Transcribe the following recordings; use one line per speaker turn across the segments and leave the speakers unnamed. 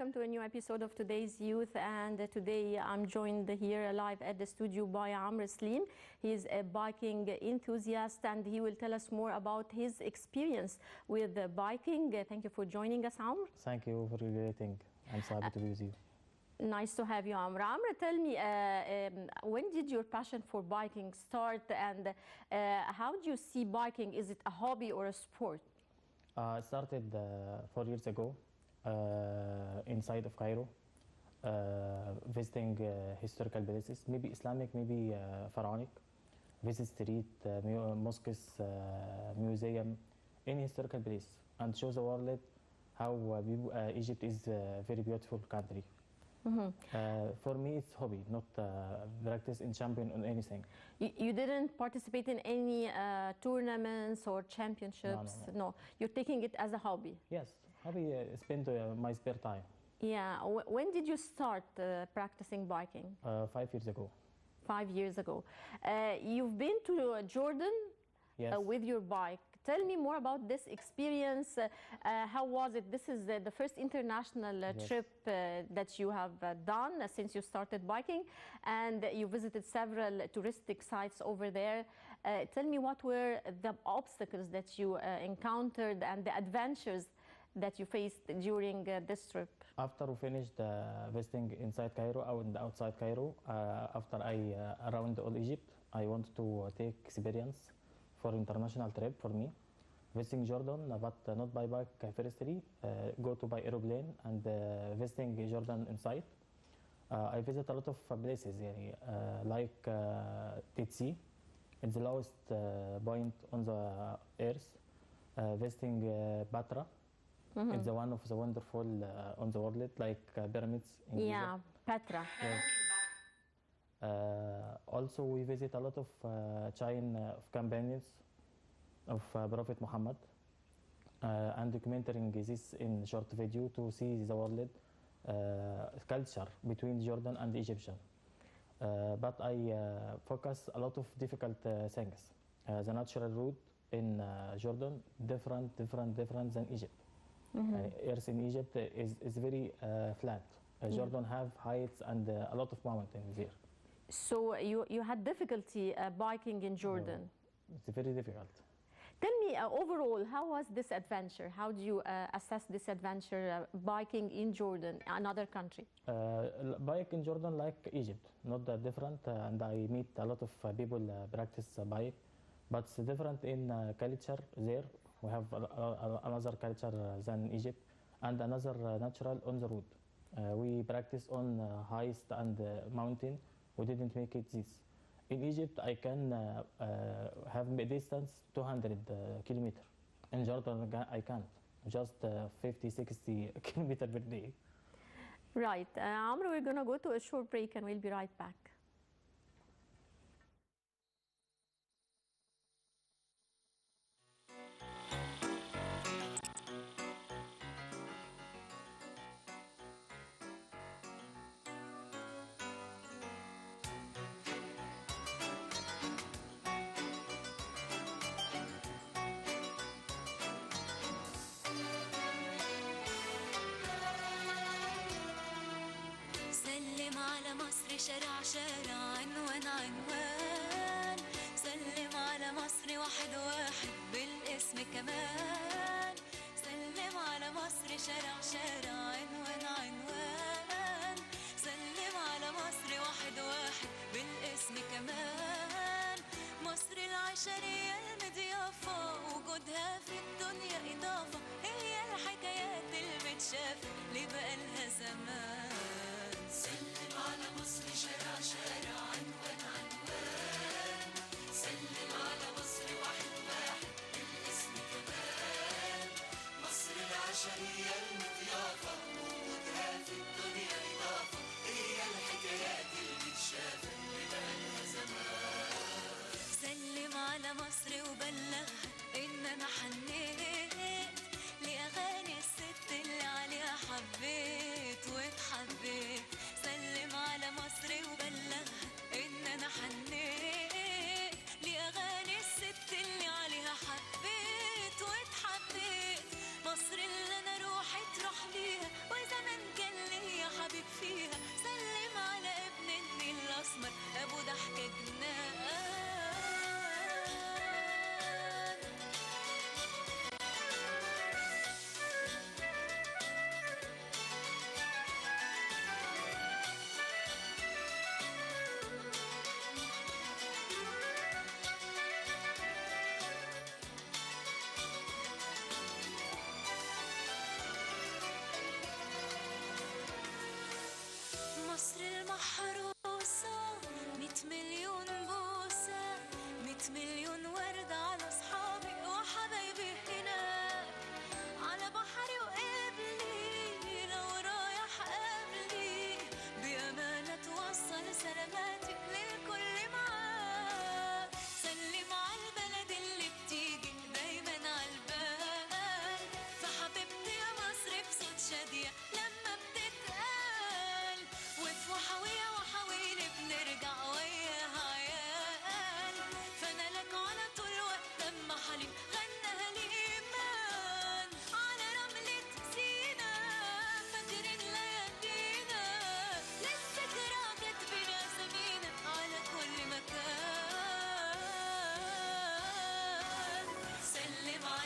welcome to a new episode of Today's Youth. And today I'm joined here live at the studio by Amr Slim. He's a biking enthusiast and he will tell us more about his experience with biking. Thank you for joining us, Amr.
Thank you for your greeting. I'm so happy to be with you.
Nice to have you, Amr. Amr, tell me, when did your passion for biking start, and how do you see biking? Is it a hobby or a sport?
I started 4 years ago inside of Cairo, visiting historical places, maybe Islamic, maybe Pharaonic. Visit street, mosques, museum, any historical place, and show the world how Egypt is a very beautiful country. For me, it's hobby, not practice in champion or anything.
You didn't participate in any tournaments or championships? No. You're taking it as a hobby?
Yes, hobby, spend my spare time.
Yeah. When did you start practicing biking?
5 years ago.
5 years ago. You've been to Jordan with your bike. Tell me more about this experience. How was it? This is the first international trip that you have done since you started biking, and you visited several touristic sites over there. Tell me, what were the obstacles that you encountered and the adventures that you faced during this trip?
After we finished visiting inside Cairo and outside Cairo, after I around all Egypt, I wanted to take experience for international trip for me, visiting Jordan, but not by bike firstly, go to by aeroplane and visiting Jordan inside. I visit a lot of places, like Titsi, it's the lowest point on the earth, visiting Batra. It's one of the wonderful on the world, like pyramids in Egypt.
Petra.
Also, we visit a lot of chain of companions of Prophet Muhammad and documenting this in short video to see the world culture between Jordan and Egyptian. But I focus a lot of difficult things. The natural route in Jordan different than Egypt. Earth in Egypt is very flat. Jordan have heights and a lot of mountains there.
So you had difficulty biking in Jordan?
It's very difficult.
Tell me, overall, how was this adventure? How do you assess this adventure, biking in Jordan, another country?
Bike in Jordan like Egypt, not that different, and I meet a lot of people practice bike, but it's different in culture there. We have another culture than Egypt, and another natural on the road. We practice on heights and mountain. We didn't make it this. In Egypt, I can have a distance 200 kilometers. In Jordan, I can't. Just 50, 60 kilometers per day.
Right. Amr, we're going to go to a short break and we'll be right back.
شارع شارع عنوان عنوان سلم على مصر واحد واحد بالاسم كمان سلم على مصر شارع شارع عنوان عنوان سلم على مصر واحد واحد بالاسم كمان مصر العشرية المضيافة وجودها في الدنيا إضافة هي الحكايات المتشافة اللي بقالها زمان سلم على مصر شارع شارع عنوان عنوان سلم على مصر واحد واحد بالاسم كمان مصر العشرية المضيافة وجودها في الدنيا إضافة هي الحكايات المتشافة اللي بقالها زمان سلم على مصر وبلغها إن أنا حنيت لأغاني الست اللي عليها حبيت واتحبيت سلم على مصر وبلغها إن أنا حنيت لأغاني الست اللي عليها حبيت واتحبيت مصر اللي أنا روحي تروح ليها وزمان كان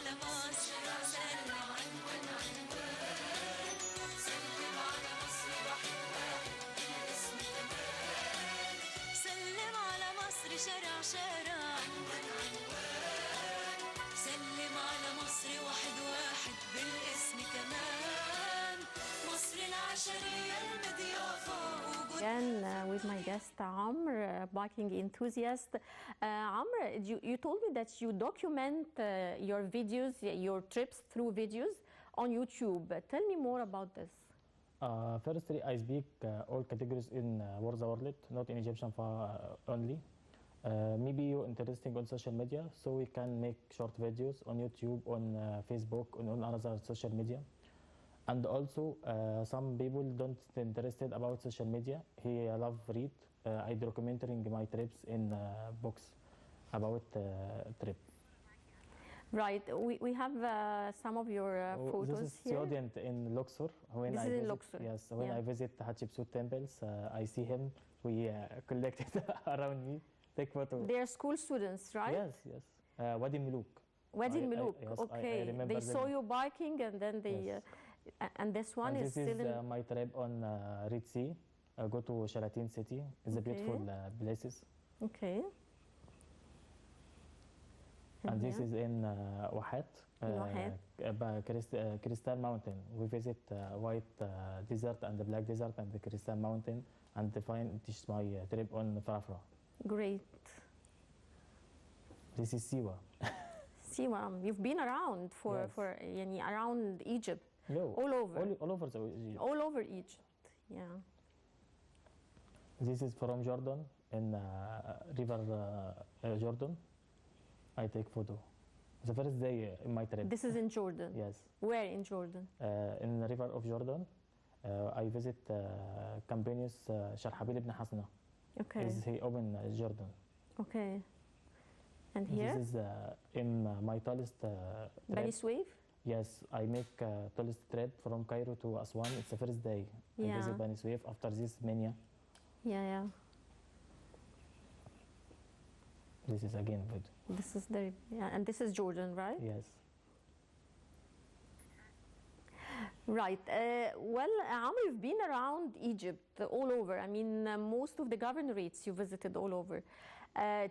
على مصر سلم عنوان عنوان سلم على مصر واحد واحد بالاسم كمان سلم على مصر شارع شارع عنوان عنوان سلم على مصر واحد واحد بالاسم كمان مصر العشرية المضيافة
Again, with my guest Amr, biking enthusiast. Amr, you told me that you document your videos, your trips through videos on YouTube. Tell me more about this.
Firstly, I speak all categories in Warza World, not in Egyptian only. Maybe you're interested on social media, so we can make short videos on YouTube, on Facebook, and on other social media. And also, some people don't interested about social media. He love read. I documenting my trips in books about trip.
Right. We have some of your photos
this is
here.
student in Luxor. When
This
I
is in
visit,
Luxor.
Yes, when
Yeah.
I visit Hatshepsut temples, I see him. We collected around me, take photo.
They are school students, right?
Yes, yes. Wadi Muluk.
Wadi Muluk.
Yes,
Okay.
I remember
They saw
them.
you biking, and then they.
Yes.
And this one
And
is
this
still
is
in.
my trip on Red Sea. Go to Shalatin city. It's a
Okay.
beautiful places.
Okay.
And this
here?
is in Wahat.
Wahat.
Crystal Mountain. We visit White Desert and the Black Desert and the Crystal Mountain, and this is my trip on Farafra.
Great.
This is Siwa.
Siwa, you've been around
Yes.
يعني around Egypt,
No,
all over,
all over the Egypt.
all over Egypt. Yeah.
This is from Jordan in river Jordan. I take photo. The first day in my trip.
This is in Jordan.
Yes.
Where in Jordan?
In the river of Jordan. I visit Campanius Sharhabil ibn Hasna.
Okay.
He opened Jordan.
Okay. And here?
This is in my tallest
Bani
trip.
Suef?
Yes, I make tallest trip from Cairo to Aswan. It's the first day.
Yeah.
I visit Bani Suef after this mania.
Yeah, yeah.
This is again good.
This is the, yeah, and this is Jordan, right?
Yes.
Right. Well, Amr, you've been around Egypt all over. I mean, most of the governorates you visited all over.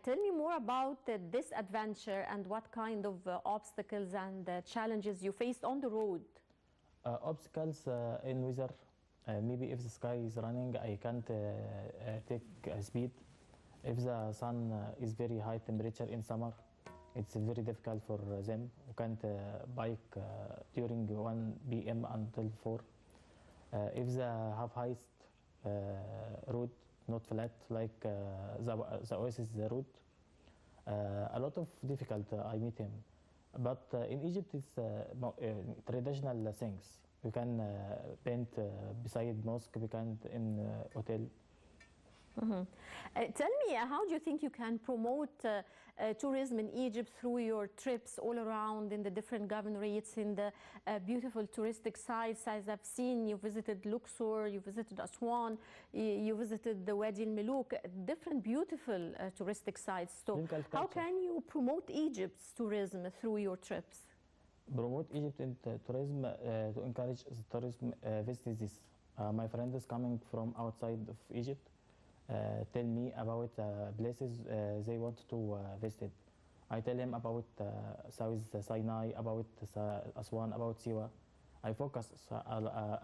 Tell me more about this adventure and what kind of obstacles and challenges you faced on the road.
Obstacles in weather. Maybe if the sky is running, I can't take speed. If the sun is very high temperature in summer, it's very difficult for them. You can't bike during 1 p.m. until 4. If they have highest road, not flat like the Oasis route, a lot of difficult I meet him. But in Egypt, it's traditional things. You can paint beside mosque, we can in hotel.
Mm-hmm. Tell me, how do you think you can promote tourism in Egypt through your trips all around in the different governorates, in the beautiful touristic sites? As I've seen, you visited Luxor, you visited Aswan, you visited the Wadi al-Muluk, different beautiful touristic sites. So how can you promote Egypt's tourism through your trips?
Promote Egypt in tourism to encourage tourism visit this. My friend is coming from outside of Egypt. Tell me about places they want to visit. I tell him about South Sinai, about Aswan, about Siwa. I focus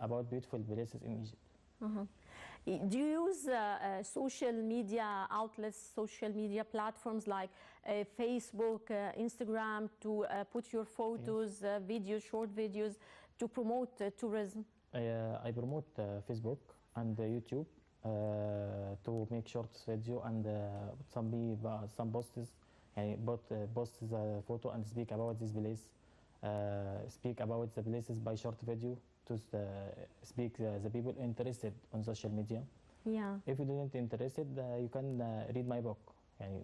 about beautiful places in Egypt.
Mm-hmm. Do you use social media outlets, social media platforms like Facebook, Instagram to put your photos, videos, short videos to promote tourism?
I promote Facebook and YouTube. To make short video and some posts, post the photo and speak about this place, speak about the places by short video to speak the people interested on social media.
Yeah.
If you didn't interested, you can read my book.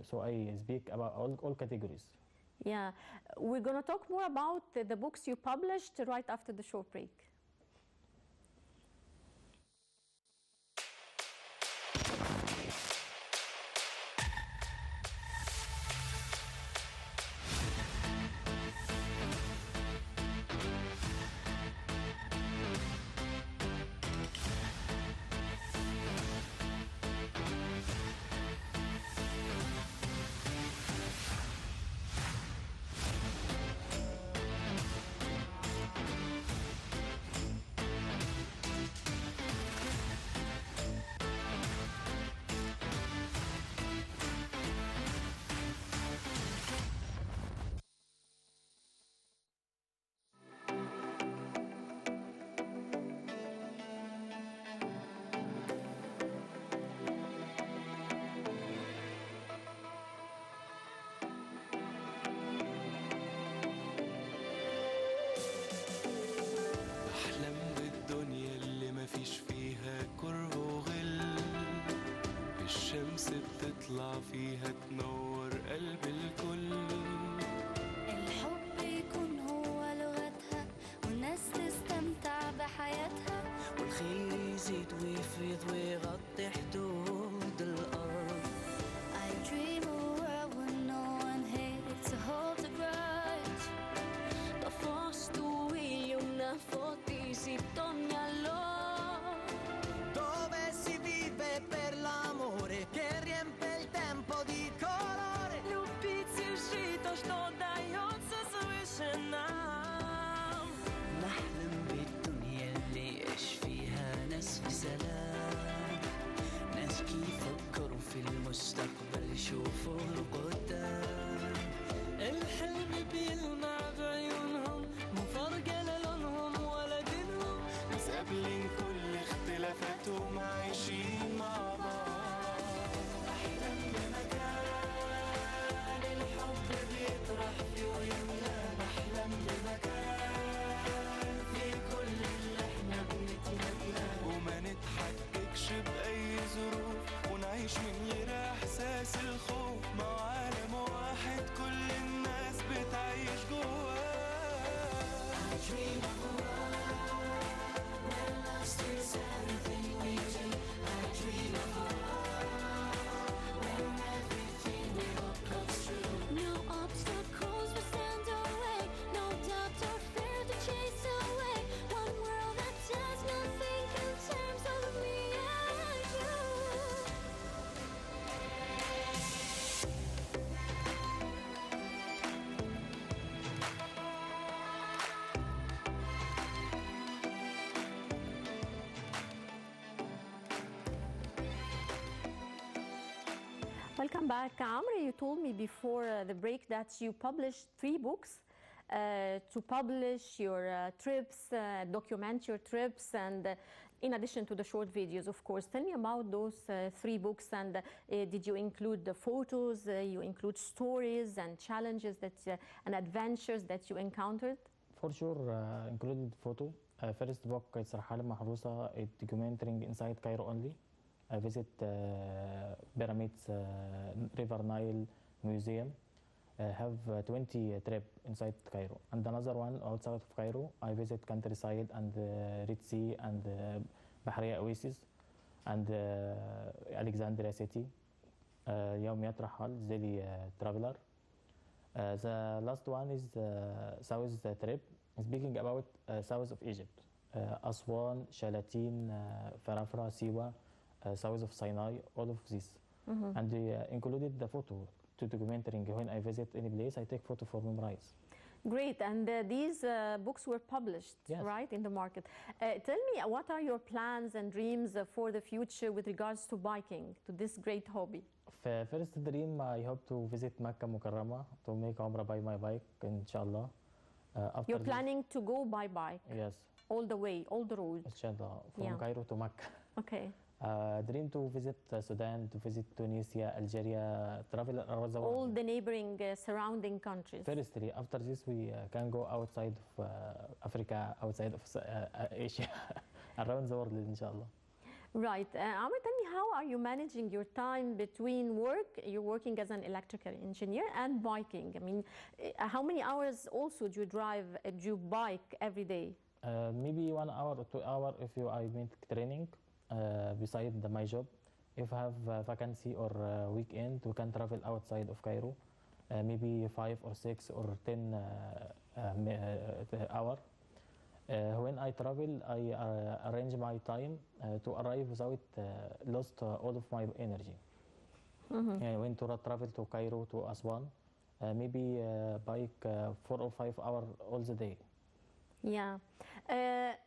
So I speak about all categories.
Yeah, we're going to talk more about the books you published right after the short break.
فرحة فيها تنور قلب الكل.
الحب يكون هو لغتها والناس تستمتع بحياتها،
والخير يزيد ويفيض ويغطي حدود الأرض.
I dream a world where no one hates or holds a grudge.
Da forstuì una fortissima allora.
Dove si vive per l'amore che riempie il tempo di colore.
Любить и жить то, что дается свыше нам.
نحلم بالدنيا اللي يعيش فيها ناس في سلام، ناس يفكروا في المستقبل يشوفوا القدام.
الحلم بيلمع بعيونهم، مو فارقة لا لونهم ولا دينهم.
ناس قابلين كل اختلافاتهم عايشين مع بعض. أحلم بمكان الحب بيطرح فيه ويملى. نحلم بمكان فيه كل اللي احنا بنتمناه، وما نتحججش بأي ظروف، ونعيش من غير إحساس الخوف. مع عالم واحد كل الناس بتعيش جواه.
I dream of a world where love steers everything we do. I dream of a world where everything we hope comes true.
No obstacles will stand our way, no doubt or fear to chase away. One world that does not think in terms of me and you.
Welcome back. Amr, you told me before the break that you published 3 books to publish your trips, document your trips, and in addition to the short videos, of course. Tell me about those 3 books, and did you include the photos, you include stories and challenges that and adventures that you encountered?
For sure, included photo. First book is رحالة محروسة, a documenting inside Cairo only. I visit pyramids, River Nile Museum. Have 20 trip inside Cairo. And another one outside of Cairo, I visit countryside and Red Sea and Bahriya Oasis and Alexandria City. يوميات رحال Zeli traveler. The last one is south trip, speaking about south of Egypt. Aswan, Shalatin, Farafra, Siwa, south of Sinai, all of this. And included the photo to documenting. When I visit any place, I take photo for memorize.
Great, and these books were published,
Yes.
right, in the market. Tell me, what are your plans and dreams for the future with regards to biking, to this great hobby?
First dream, I hope to visit Makkah Mukarrama to make Umrah by my bike, inshallah. After
You're
this-
planning to go by bike
Yes,
all the way, all the road.
inshallah, from
Yeah.
Cairo to Makkah.
Okay.
Dream to visit Sudan, to visit Tunisia, Algeria, travel around the world.
All the neighboring surrounding countries.
Firstly, after this we can go outside of Africa, outside of Asia, around the world, inshallah.
Right. Amr, tell me, how are you managing your time between work? You're working as an electrical engineer and biking. I mean, how many hours also do you drive, do you bike every day?
Maybe 1 hour or 2 hours if I make training beside my job. If I have vacancy or weekend, we can travel outside of Cairo, maybe 5 or 6 or 10 hour. When I travel, I arrange my time to arrive without lost all of my energy. When to travel to Cairo, to Aswan, maybe bike 4 or 5 hours all the day.
Yeah.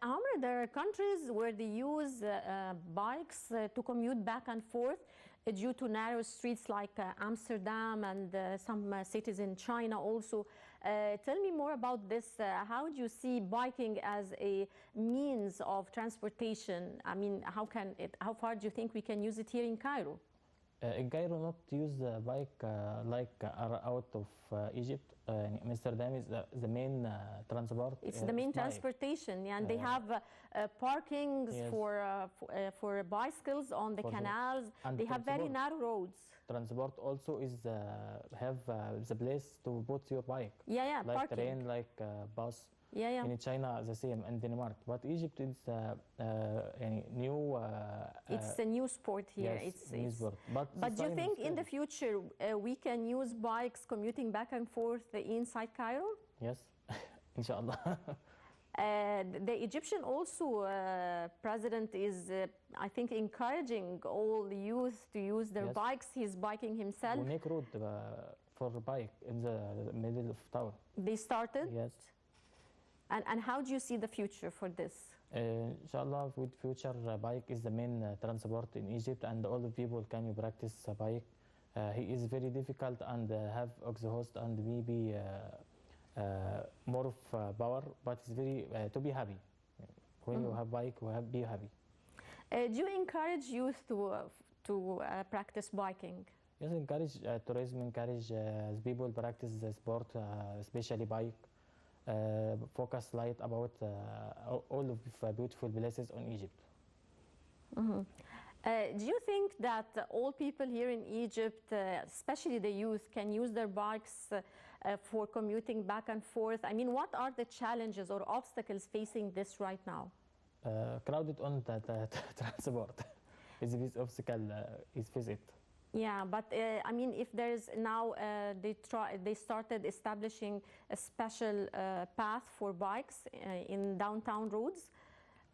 Amr, there are countries where they use bikes to commute back and forth due to narrow streets like Amsterdam and some cities in China also. Tell me more about this. How do you see biking as a means of transportation? I mean, how far do you think we can use it here in Cairo?
In Cairo, not use bike out of Egypt. Amsterdam is the main transport.
It's the main
of bike.
transportation, yeah, and they have parkings
Yes.
for bicycles on the
For the-
canals.
and
They have very
transport.
narrow roads.
Transport also is have the place to put your bike,
Yeah, yeah,
like
parking.
train, like bus.
Yeah, yeah.
In China, the same, and Denmark. But Egypt is new.
It's a new sport here.
Yes, new sport.
But
this
do you
time
think
is
in the
scary.
future we can use bikes commuting back and forth inside Cairo?
Yes, inshallah.
The Egyptian also president is, I think, encouraging all the youth to use their
Yes.
bikes. He's biking himself.
We make road for bike in the middle of town.
They started.
Yes.
And how do you see the future for this?
Inshallah, with future, bike is the main transport in Egypt, and all the people can practice bike. He is very difficult and have exhaust and maybe more of power, but it's very to be happy. When you have bike, you have be happy.
Do you encourage youth to practice biking?
Yes, encourage tourism, encourage people practice the sport, especially bike. Focus light about all of beautiful places on Egypt.
Do you think that all people here in Egypt, especially the youth, can use their bikes for commuting back and forth? I mean, what are the challenges or obstacles facing this right now?
Crowded on the transport is this obstacle is visit.
Yeah, but I mean, if there's now they started establishing a special path for bikes in downtown roads,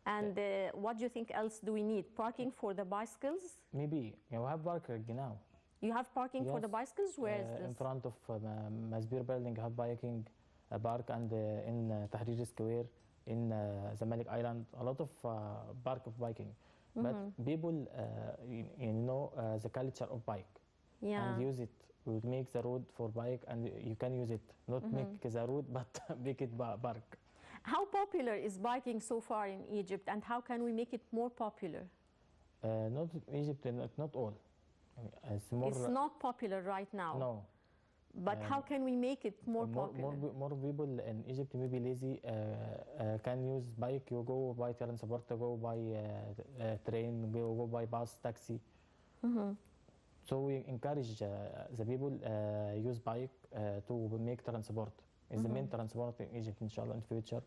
and what do you think else do we need? Parking for the bicycles?
Maybe you have parking now.
You have parking for the
Yes.
bicycles? Where is
In
this?
front of Masbir building, have biking park, and in Tahrir Square, in Zamalek Island, a lot of park of biking. But people, know the culture of bike
Yeah.
and use it. We make the road for bike, and you can use it. Not make the road, but make it park.
How popular is biking so far in Egypt, and how can we make it more popular?
Not Egypt, not all. It's more.
It's not popular right now.
No.
But how can we make it more popular?
More people in Egypt maybe lazy can use bike. You go by transport, go by train, go by bus, taxi. So we encourage the people use bike to make transport. It's the main transport in Egypt, inshallah, in future,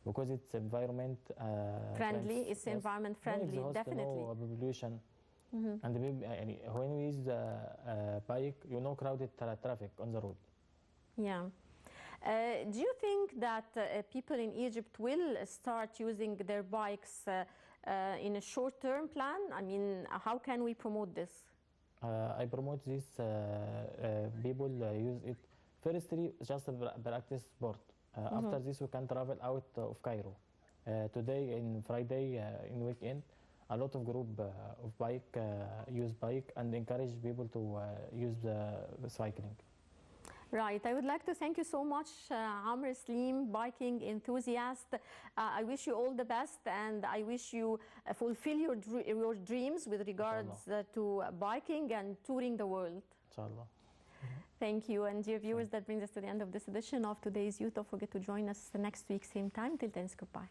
because it's environment
Friendly, it's environment friendly,
no exhaust,
definitely.
no pollution. And the when we use bike, crowded traffic on the road.
Yeah. Do you think that people in Egypt will start using their bikes in a short-term plan? I mean, how can we promote this?
I promote this. People use it. Firstly, just practice sport. After this, we can travel out of Cairo. Today, in Friday, in weekend, a lot of group of bike use bike and encourage people to use the cycling.
Right. I would like to thank you so much, Amr Slim, biking enthusiast. I wish you all the best, and I wish you fulfill your dreams with regards to biking and touring the world.
Inshallah.
Thank you. And dear viewers, that brings us to the end of this edition of today's Youth. Don't forget to join us next week, same time. Till then, goodbye.